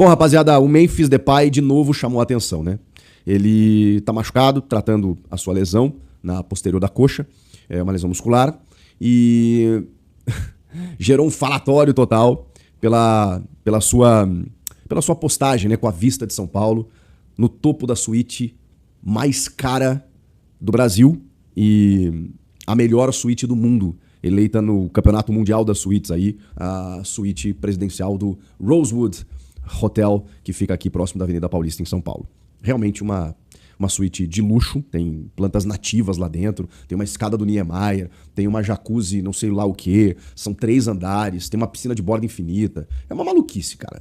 Bom, rapaziada, o Memphis Depay de novo chamou a atenção, né? Ele tá machucado, tratando a sua lesão na posterior da coxa, é uma lesão muscular, e gerou um falatório total pela sua postagem, né, com a vista de São Paulo, no topo da suíte mais cara do Brasil e a melhor suíte do mundo, eleita no Campeonato Mundial das Suítes aí, a suíte presidencial do Rosewood Hotel, que fica aqui próximo da Avenida Paulista, em São Paulo. Realmente uma suíte de luxo, tem plantas nativas lá dentro, tem uma escada do Niemeyer, tem uma jacuzzi não sei lá o que, são 3 andares, tem uma piscina de borda infinita. É uma maluquice, cara.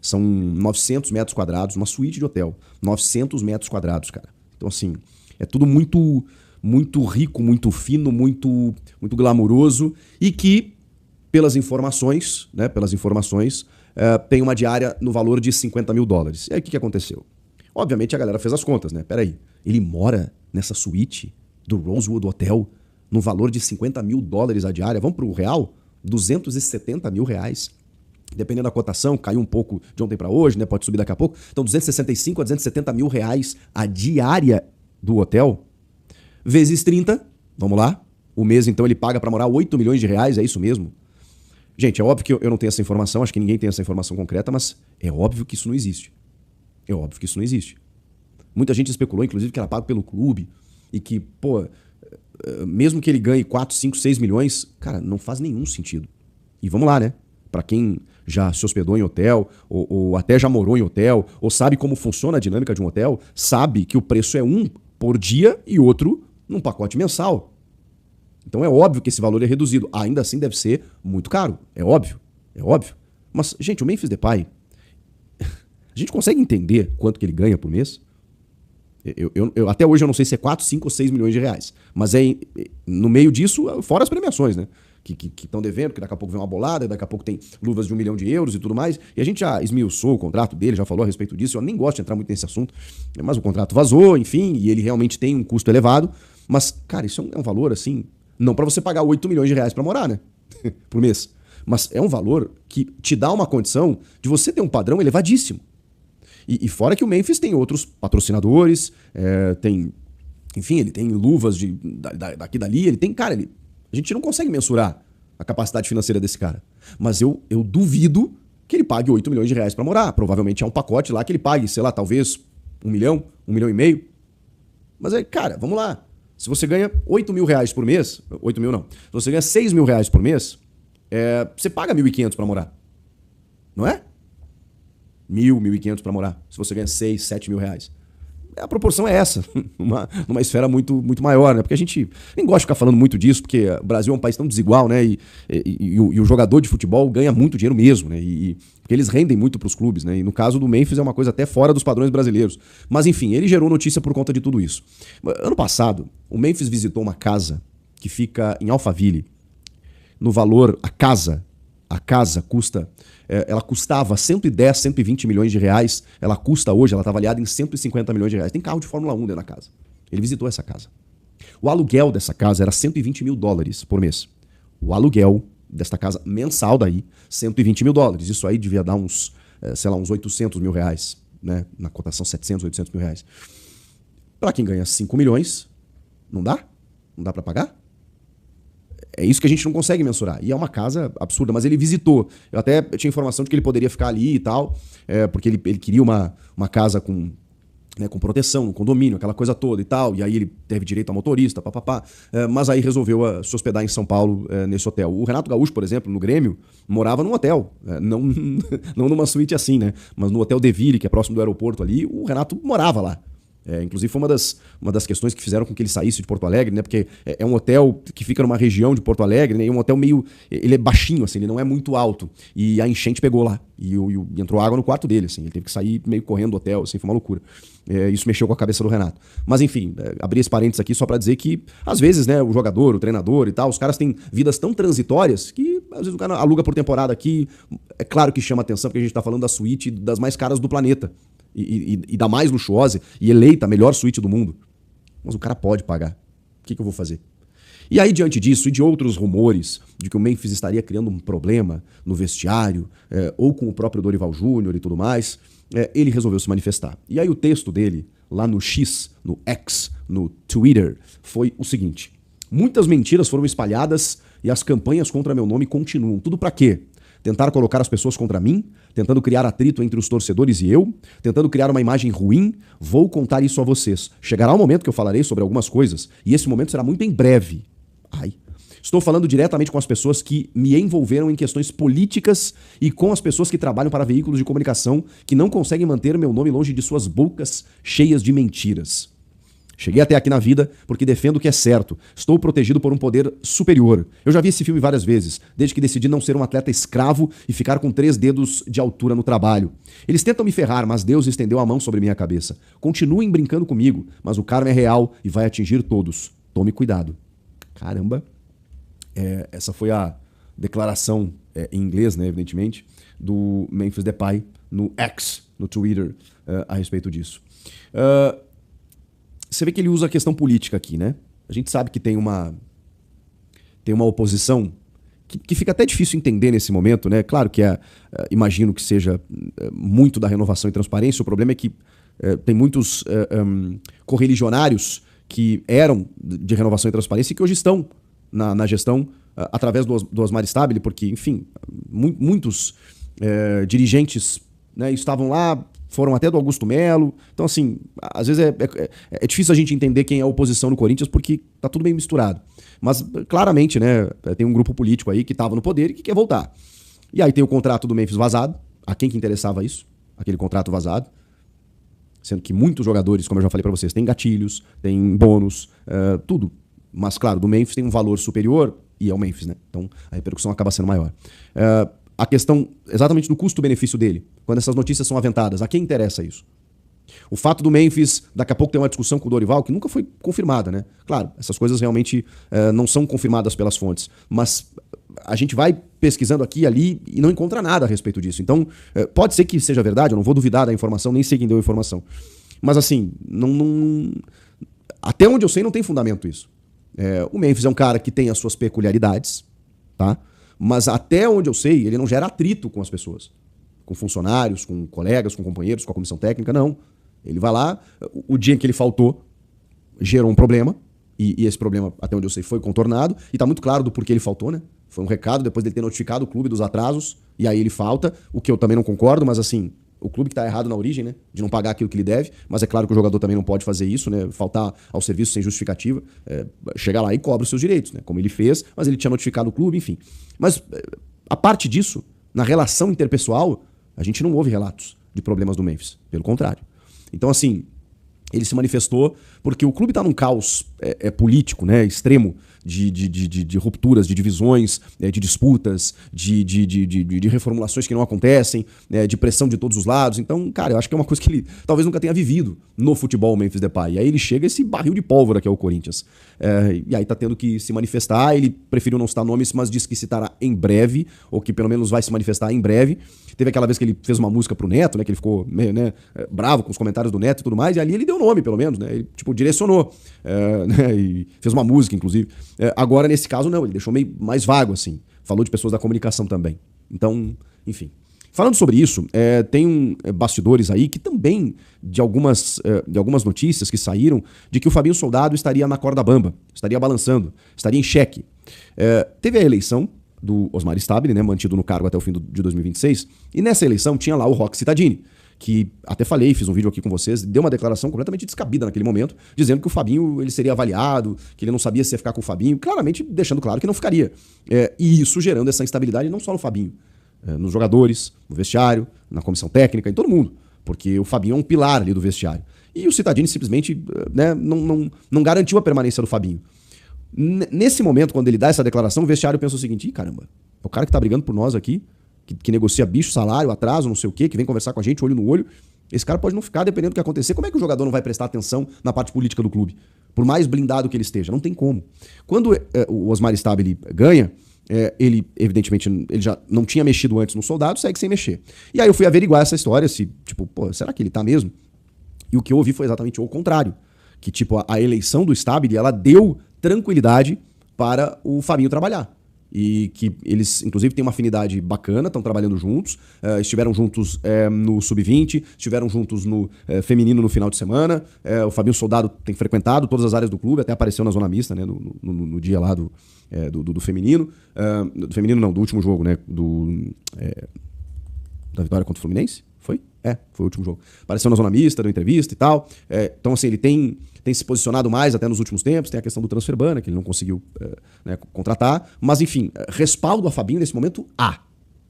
São 900 metros quadrados, uma suíte de hotel. 900 metros quadrados, cara. Então, assim, é tudo muito, muito rico, muito fino, muito, muito glamouroso e que, pelas informações, tem uma diária no valor de $50 mil. E aí, o que aconteceu? Obviamente a galera fez as contas, né? Peraí, ele mora nessa suíte do Rosewood Hotel no valor de $50 mil a diária. Vamos pro real? 270 mil reais. Dependendo da cotação, caiu um pouco de ontem para hoje, né? Pode subir daqui a pouco. Então 265 a 270 mil reais a diária do hotel. Vezes 30, vamos lá. O mês então ele paga para morar 8 milhões de reais, é isso mesmo? Gente, é óbvio que eu não tenho essa informação, acho que ninguém tem essa informação concreta, mas é óbvio que isso não existe. É óbvio que isso não existe. Muita gente especulou, inclusive, que era pago pelo clube e que, mesmo que ele ganhe 4, 5, 6 milhões, cara, não faz nenhum sentido. E vamos lá, né? Pra quem já se hospedou em hotel, ou até já morou em hotel, ou sabe como funciona a dinâmica de um hotel, sabe que o preço é um por dia e outro num pacote mensal. Então é óbvio que esse valor é reduzido. Ainda assim deve ser muito caro. É óbvio. É óbvio. Mas, gente, o Memphis Depay, a gente consegue entender quanto que ele ganha por mês? Até hoje eu não sei se é 4, 5 ou 6 milhões de reais. Mas no meio disso, fora as premiações, né? Que estão devendo, que daqui a pouco vem uma bolada, daqui a pouco tem luvas de €1 milhão e tudo mais. E a gente já esmiuçou o contrato dele, já falou a respeito disso. Eu nem gosto de entrar muito nesse assunto. Mas o contrato vazou, enfim, e ele realmente tem um custo elevado. Mas, cara, isso é um valor, assim, não para você pagar 8 milhões de reais para morar, né? Por mês. Mas é um valor que te dá uma condição de você ter um padrão elevadíssimo. E fora que o Memphis tem outros patrocinadores, enfim, ele tem luvas daqui e dali, ele tem, cara, a gente não consegue mensurar a capacidade financeira desse cara. Mas eu duvido que ele pague 8 milhões de reais para morar. Provavelmente é um pacote lá que ele pague, sei lá, talvez 1 milhão, 1 milhão e meio. Mas cara, vamos lá. Se você ganha 8 mil reais por mês, 8 mil não, se você ganha 6 mil reais por mês, você paga 1.500 para morar. Não é? 1.500 para morar. Se você ganha 6, 7 mil reais. A proporção é essa, numa esfera muito, muito maior, né? Porque a gente nem gosta de ficar falando muito disso, porque o Brasil é um país tão desigual, né? E o jogador de futebol ganha muito dinheiro mesmo, né? Porque eles rendem muito para os clubes, né? E no caso do Memphis é uma coisa até fora dos padrões brasileiros. Mas enfim, ele gerou notícia por conta de tudo isso. Ano passado, o Memphis visitou uma casa que fica em Alphaville. No valor, a casa custa... ela custava 110, 120 milhões de reais. Ela custa hoje, ela está avaliada em 150 milhões de reais. Tem carro de Fórmula 1 dentro da casa. Ele visitou essa casa. O aluguel dessa casa era $120 mil por mês. O aluguel desta casa mensal daí, $120 mil. Isso aí devia dar uns 800 mil reais, né? Na cotação 700, 800 mil reais. Para quem ganha 5 milhões, não dá? Não dá para pagar? É isso que a gente não consegue mensurar. E é uma casa absurda, mas ele visitou. Eu até tinha informação de que ele poderia ficar ali e tal, porque ele queria uma casa com proteção, um condomínio, aquela coisa toda e tal. E aí ele teve direito a motorista, papapá. Mas aí resolveu se hospedar em São Paulo, nesse hotel. O Renato Gaúcho, por exemplo, no Grêmio, morava num hotel. Não numa suíte assim, né? Mas no Hotel Deville, que é próximo do aeroporto ali, o Renato morava lá. Inclusive foi uma das questões que fizeram com que ele saísse de Porto Alegre, né? Porque é um hotel que fica numa região de Porto Alegre, né? E um hotel meio... Ele é baixinho, assim, ele não é muito alto. E a enchente pegou lá. E entrou água no quarto dele, assim. Ele teve que sair meio correndo do hotel, assim, foi uma loucura. Isso mexeu com a cabeça do Renato. Mas enfim, abri esse parênteses aqui só pra dizer que, às vezes, né, o jogador, o treinador e tal, os caras têm vidas tão transitórias que, às vezes, o cara aluga por temporada aqui. É claro que chama atenção, porque a gente tá falando da suíte das mais caras do planeta. E da mais luxuosa e eleita a melhor suíte do mundo. Mas o cara pode pagar. O que eu vou fazer? E aí, diante disso e de outros rumores de que o Memphis estaria criando um problema no vestiário, ou com o próprio Dorival Júnior e tudo mais, ele resolveu se manifestar. E aí o texto dele, lá no X, no X, no Twitter, foi o seguinte: muitas mentiras foram espalhadas e as campanhas contra meu nome continuam. Tudo pra quê? Tentar colocar as pessoas contra mim, tentando criar atrito entre os torcedores e eu, tentando criar uma imagem ruim. Vou contar isso a vocês. Chegará um momento que eu falarei sobre algumas coisas, e esse momento será muito em breve. Estou falando diretamente com as pessoas que me envolveram em questões políticas e com as pessoas que trabalham para veículos de comunicação que não conseguem manter meu nome longe de suas bocas cheias de mentiras. Cheguei até aqui na vida porque defendo o que é certo. Estou protegido por um poder superior. Eu já vi esse filme várias vezes, desde que decidi não ser um atleta escravo e ficar com 3 dedos de altura no trabalho. Eles tentam me ferrar, mas Deus estendeu a mão sobre minha cabeça. Continuem brincando comigo, mas o karma é real e vai atingir todos. Tome cuidado. Caramba. Essa foi a declaração em inglês, né, evidentemente, do Memphis Depay no X, no Twitter, a respeito disso. Você vê que ele usa a questão política aqui, né? A gente sabe que tem uma oposição que fica até difícil entender nesse momento, né? Claro que imagino que seja muito da renovação e transparência. O problema é que tem muitos correligionários que eram de renovação e transparência e que hoje estão na gestão através do Osmar Stabile, porque, enfim, muitos dirigentes, né, estavam lá, foram até do Augusto Melo. Então, assim, às vezes é difícil a gente entender quem é a oposição no Corinthians, porque tá tudo meio misturado. Mas, claramente, né, tem um grupo político aí que estava no poder e que quer voltar. E aí tem o contrato do Memphis vazado. A quem que interessava isso? Aquele contrato vazado. Sendo que muitos jogadores, como eu já falei pra vocês, têm gatilhos, têm bônus, tudo. Mas, claro, do Memphis tem um valor superior e é o Memphis, né? Então, a repercussão acaba sendo maior. A questão exatamente do custo-benefício dele, quando essas notícias são aventadas, a quem interessa isso? O fato do Memphis, daqui a pouco tem uma discussão com o Dorival, que nunca foi confirmada, né? Claro, essas coisas realmente não são confirmadas pelas fontes, mas a gente vai pesquisando aqui e ali e não encontra nada a respeito disso. Então, pode ser que seja verdade, eu não vou duvidar da informação, nem sei quem deu a informação. Mas assim, até onde eu sei não tem fundamento isso. O Memphis é um cara que tem as suas peculiaridades, tá? Mas até onde eu sei, ele não gera atrito com as pessoas. Com funcionários, com colegas, com companheiros, com a comissão técnica, não. Ele vai lá, o dia em que ele faltou, gerou um problema, e esse problema, até onde eu sei, foi contornado, e tá muito claro do porquê ele faltou, né? Foi um recado depois dele ter notificado o clube dos atrasos, e aí ele falta, o que eu também não concordo, mas assim, o clube que tá errado na origem, né? De não pagar aquilo que ele deve, mas é claro que o jogador também não pode fazer isso, né? Faltar ao serviço sem justificativa, chegar lá e cobra os seus direitos, né? Como ele fez, mas ele tinha notificado o clube, enfim. Mas a parte disso, na relação interpessoal, a gente não ouve relatos de problemas do Memphis, pelo contrário. Então, assim, ele se manifestou porque o clube está num caos político, né, extremo, de rupturas, de divisões, de disputas, de reformulações que não acontecem, de pressão de todos os lados. Então, cara, eu acho que é uma coisa que ele talvez nunca tenha vivido no futebol, o Memphis Depay. E aí ele chega esse barril de pólvora que é o Corinthians. E aí tá tendo que se manifestar. Ele preferiu não citar nomes, mas disse que citará em breve, ou que pelo menos vai se manifestar em breve. Teve aquela vez que ele fez uma música pro Neto, né, que ele ficou meio, né, bravo com os comentários do Neto e tudo mais, e ali ele deu nome, pelo menos, né, ele, tipo, direcionou, né, e fez uma música, inclusive. Agora, nesse caso, não, ele deixou meio mais vago, assim, falou de pessoas da comunicação também. Então, enfim. Falando sobre isso, tem bastidores aí que também, de algumas notícias que saíram, de que o Fabinho Soldado estaria na corda bamba, estaria balançando, estaria em xeque. Teve a eleição do Osmar Stabile, né, mantido no cargo até o fim de 2026, e nessa eleição tinha lá o Roque Cittadini, que até falei, fiz um vídeo aqui com vocês, deu uma declaração completamente descabida naquele momento, dizendo que o Fabinho ele seria avaliado, que ele não sabia se ia ficar com o Fabinho, claramente deixando claro que não ficaria. E isso gerando essa instabilidade não só no Fabinho, nos jogadores, no vestiário, na comissão técnica, em todo mundo, porque o Fabinho é um pilar ali do vestiário. E o Cittadini simplesmente, né, não garantiu a permanência do Fabinho. Nesse momento, quando ele dá essa declaração, o vestiário pensa o seguinte: ih, caramba, é o cara que tá brigando por nós aqui, que negocia bicho, salário, atraso, não sei o quê, que vem conversar com a gente, olho no olho. Esse cara pode não ficar, dependendo do que acontecer. Como é que o jogador não vai prestar atenção na parte política do clube? Por mais blindado que ele esteja, não tem como. Quando o Osmar Stabile ganha, ele, evidentemente, ele já não tinha mexido antes no Soldado, segue sem mexer. E aí eu fui averiguar essa história, se, tipo, pô, será que ele tá mesmo? E o que eu ouvi foi exatamente o contrário. Que, tipo, a eleição do Stabile, ela deu tranquilidade para o Fabinho trabalhar. E que eles, inclusive, têm uma afinidade bacana, estão trabalhando juntos, estiveram juntos no Sub-20, estiveram juntos no feminino no final de semana. O Fabinho Soldado tem frequentado todas as áreas do clube, até apareceu na zona mista, né, no dia lá do feminino. Do feminino não, do último jogo, né, da vitória contra o Fluminense? Foi? Foi o último jogo. Apareceu na zona mista, deu entrevista e tal. Então, assim, ele tem se posicionado mais até nos últimos tempos. Tem a questão do transfer ban, que ele não conseguiu contratar. Mas, enfim, respaldo a Fabinho nesse momento há.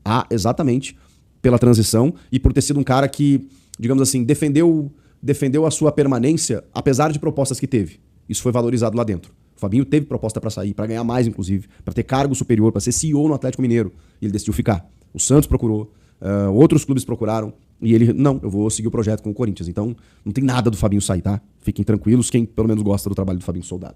Há exatamente pela transição e por ter sido um cara que, digamos assim, defendeu a sua permanência, apesar de propostas que teve. Isso foi valorizado lá dentro. O Fabinho teve proposta para sair, para ganhar mais, inclusive, para ter cargo superior, para ser CEO no Atlético Mineiro. E ele decidiu ficar. O Santos procurou, outros clubes procuraram. E ele, não, eu vou seguir o projeto com o Corinthians. Então, não tem nada do Fabinho sair, tá? Fiquem tranquilos, quem pelo menos gosta do trabalho do Fabinho Soldado.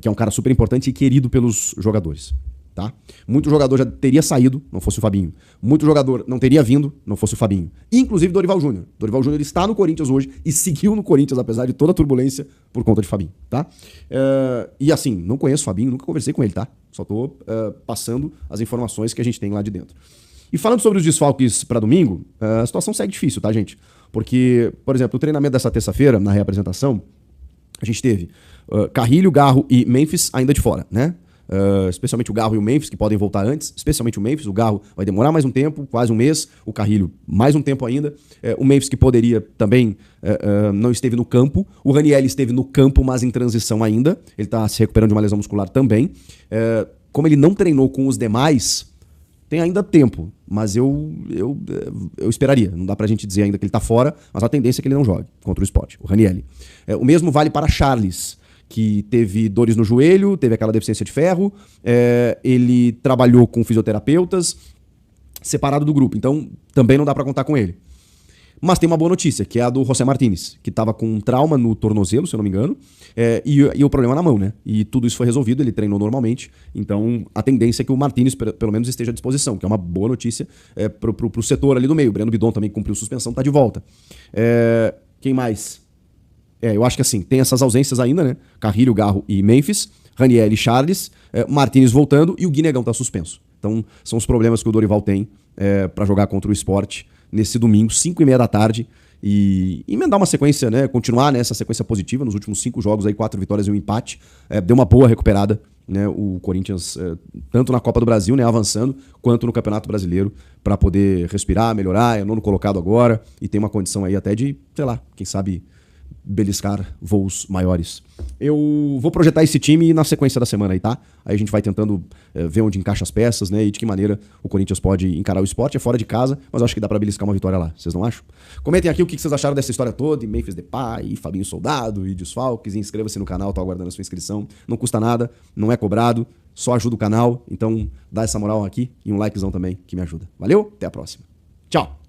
Que é um cara super importante e querido pelos jogadores, tá? Muito jogador já teria saído, não fosse o Fabinho. Muito jogador não teria vindo, não fosse o Fabinho. Inclusive Dorival Júnior. Dorival Júnior está no Corinthians hoje e seguiu no Corinthians, apesar de toda a turbulência, por conta de Fabinho, tá? E assim, não conheço o Fabinho, nunca conversei com ele, tá? Só tô passando as informações que a gente tem lá de dentro. E falando sobre os desfalques para domingo, a situação segue difícil, tá, gente? Porque, por exemplo, o treinamento dessa terça-feira, na reapresentação, a gente teve Carrilho, Garro e Memphis ainda de fora, né? Especialmente o Garro e o Memphis, que podem voltar antes. Especialmente o Memphis, o Garro vai demorar mais um tempo, quase um mês. O Carrilho, mais um tempo ainda. O Memphis, que poderia também, não esteve no campo. O Raniel esteve no campo, mas em transição ainda. Ele está se recuperando de uma lesão muscular também. Como ele não treinou com os demais, tem ainda tempo, mas eu esperaria. Não dá pra gente dizer ainda que ele tá fora, mas a tendência é que ele não jogue contra o Sport, o Ranielli. O mesmo vale para Charles, que teve dores no joelho, teve aquela deficiência de ferro, ele trabalhou com fisioterapeutas, separado do grupo, então também não dá pra contar com ele. Mas tem uma boa notícia, que é a do José Martínez, que estava com um trauma no tornozelo, se eu não me engano, e o problema na mão, né? E tudo isso foi resolvido, ele treinou normalmente, então a tendência é que o Martínez, pelo menos, esteja à disposição, que é uma boa notícia pro setor ali do meio. O Breno Bidon também cumpriu suspensão, tá de volta. Quem mais? Eu acho que assim, tem essas ausências ainda, né? Carrilho, Garro e Memphis, Raniel e Charles, Martínez voltando e o Guinegão tá suspenso. Então, são os problemas que o Dorival tem para jogar contra o Sport nesse domingo, 5h30 da tarde, e emendar uma sequência, né? Continuar nessa sequência positiva, nos últimos 5 jogos, aí 4 vitórias e um empate. Deu uma boa recuperada, né? O Corinthians, tanto na Copa do Brasil, né, avançando, quanto no Campeonato Brasileiro, para poder respirar, melhorar. É o 9º colocado agora, e tem uma condição aí até de, sei lá, quem sabe beliscar voos maiores. Eu vou projetar esse time na sequência da semana aí, tá? Aí a gente vai tentando ver onde encaixa as peças, né? E de que maneira o Corinthians pode encarar o Sport. É fora de casa, mas eu acho que dá pra beliscar uma vitória lá. Vocês não acham? Comentem aqui o que vocês acharam dessa história toda, e Memphis Depay, e Fabinho Soldado, e desfalques, e inscreva-se no canal, tô aguardando a sua inscrição. Não custa nada, não é cobrado, só ajuda o canal. Então dá essa moral aqui e um likezão também que me ajuda. Valeu? Até a próxima. Tchau!